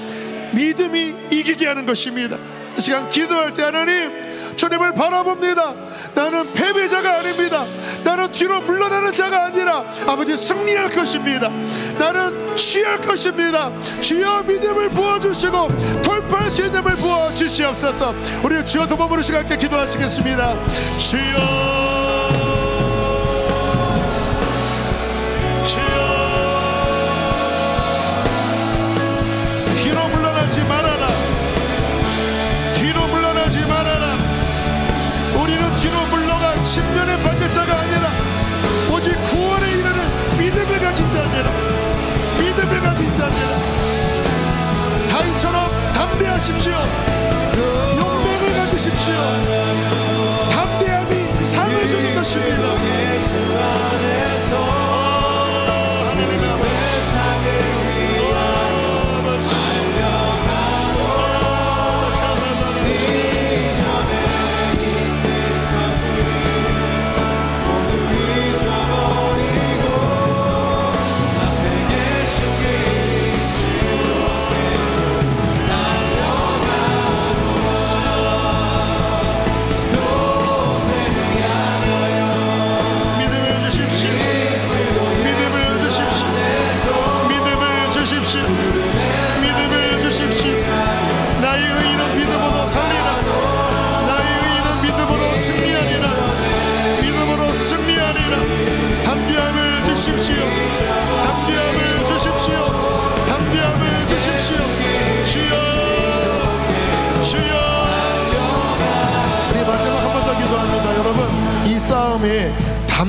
믿음이 이기게 하는 것입니다. 이 시간 기도할 때 하나님, 주님을 바라봅니다. 나는 패배자가 아닙니다. 나는 뒤로 물러나는 자가 아니라 아버지 승리할 것입니다. 나는 취할 것입니다. 주여 믿음을 부어주시고 돌파할 수 있는 힘을 부어주시옵소서. 우리 주여 두 번 부르시고 함께 기도하시겠습니다. 주여 신변에 받을 자가 아니라 오직 구원에 이르는 믿음을 가진 자니라. 믿음을 가진 자니라. 다윗처럼 담대하십시오. 용맹을 가지십시오. 담대함이 상을 주는 것입니다. 하나님의 아버지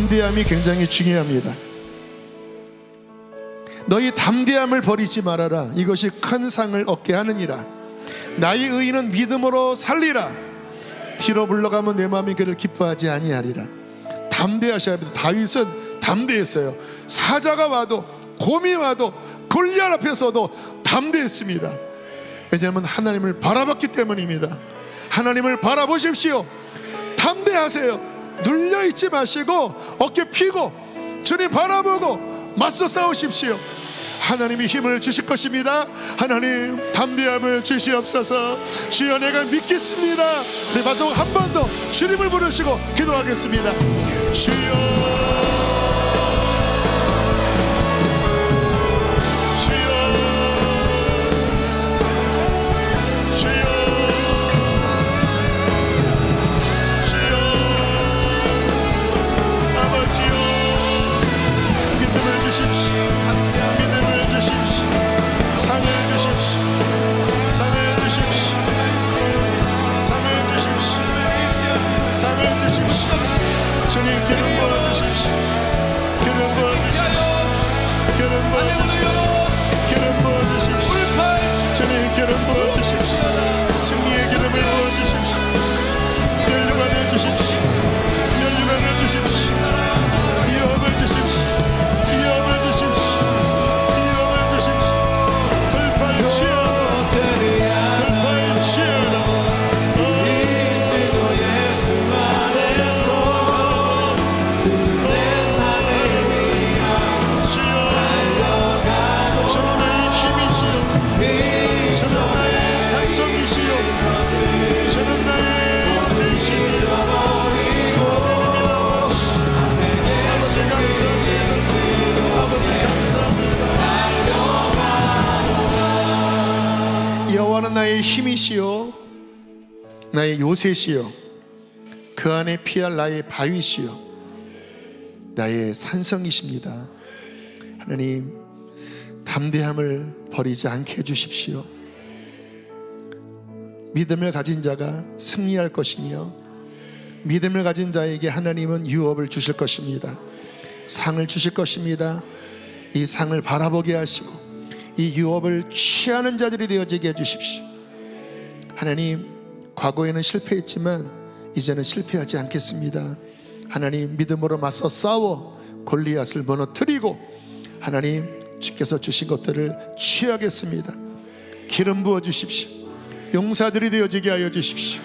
담대함이 굉장히 중요합니다. 너희 담대함을 버리지 말아라. 이것이 큰 상을 얻게 하느니라. 나의 의인은 믿음으로 살리라. 뒤로 물러가면 내 마음이 그를 기뻐하지 아니하리라. 담대하셔야 합니다. 다윗은 담대했어요. 사자가 와도 곰이 와도 골리앗 앞에서도 담대했습니다. 왜냐하면 하나님을 바라봤기 때문입니다. 하나님을 바라보십시오. 담대하세요. 눌려있지 마시고 어깨 펴고 주님 바라보고 맞서 싸우십시오. 하나님이 힘을 주실 것입니다. 하나님 담대함을 주시옵소서. 주여 내가 믿겠습니다. 네, 마지막 한 번 더 주님을 부르시고 기도하겠습니다. 주여 승리의 기름을 부어주십시오. 연료가 주십시오. 연료가 주십시오. 위험을 주십시오. 위험을 주십시오. 위험을 주십시오. 돌파의 치여라. 돌파의 치여라. 저는 나의 생신이요 아버지 감사합니다. 아버지 감사합니다. 여호와는 나의 힘이시요 나의 요새시요 그 안에 피할 나의 바위시요 나의 산성이십니다. 하나님 담대함을 버리지 않게 해주십시오. 믿음을 가진 자가 승리할 것이며 믿음을 가진 자에게 하나님은 유업을 주실 것입니다. 상을 주실 것입니다. 이 상을 바라보게 하시고 이 유업을 취하는 자들이 되어지게 해주십시오. 하나님 과거에는 실패했지만 이제는 실패하지 않겠습니다. 하나님 믿음으로 맞서 싸워 골리앗을 무너뜨리고 하나님 주께서 주신 것들을 취하겠습니다. 기름 부어주십시오. 용사들이 되어지게 하여 주십시오.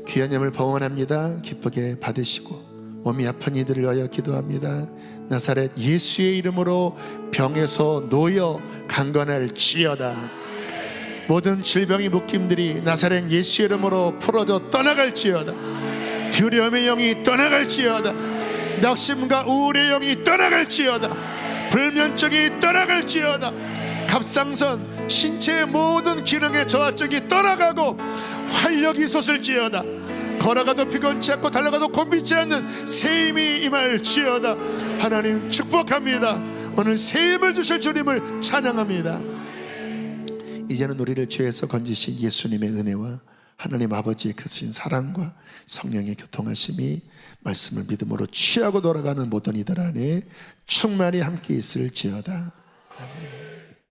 귀한 예물 봉헌합니다. 기쁘게 받으시고 몸이 아픈 이들을 위하여 기도합니다. 나사렛 예수의 이름으로 병에서 놓여 강건할지어다. 모든 질병의 묶임들이 나사렛 예수 이름으로 풀어져 떠나갈지어다. 두려움의 영이 떠나갈지어다. 낙심과 우울의 영이 떠나갈지어다. 불면증이 떠나갈지어다. 갑상선, 신체의 모든 기능의 저하증이 떠나가고 활력이 솟을지어다. 걸어가도 피곤치 않고 달려가도 곤비치 않는 새 힘이 임할지어다. 하나님 축복합니다. 오늘 새 힘을 주실 주님을 찬양합니다. 이제는 우리를 죄에서 건지신 예수님의 은혜와 하나님 아버지의 크신 사랑과 성령의 교통하심이 말씀을 믿음으로 취하고 돌아가는 모든 이들 안에 충만히 함께 있을지어다. 아멘.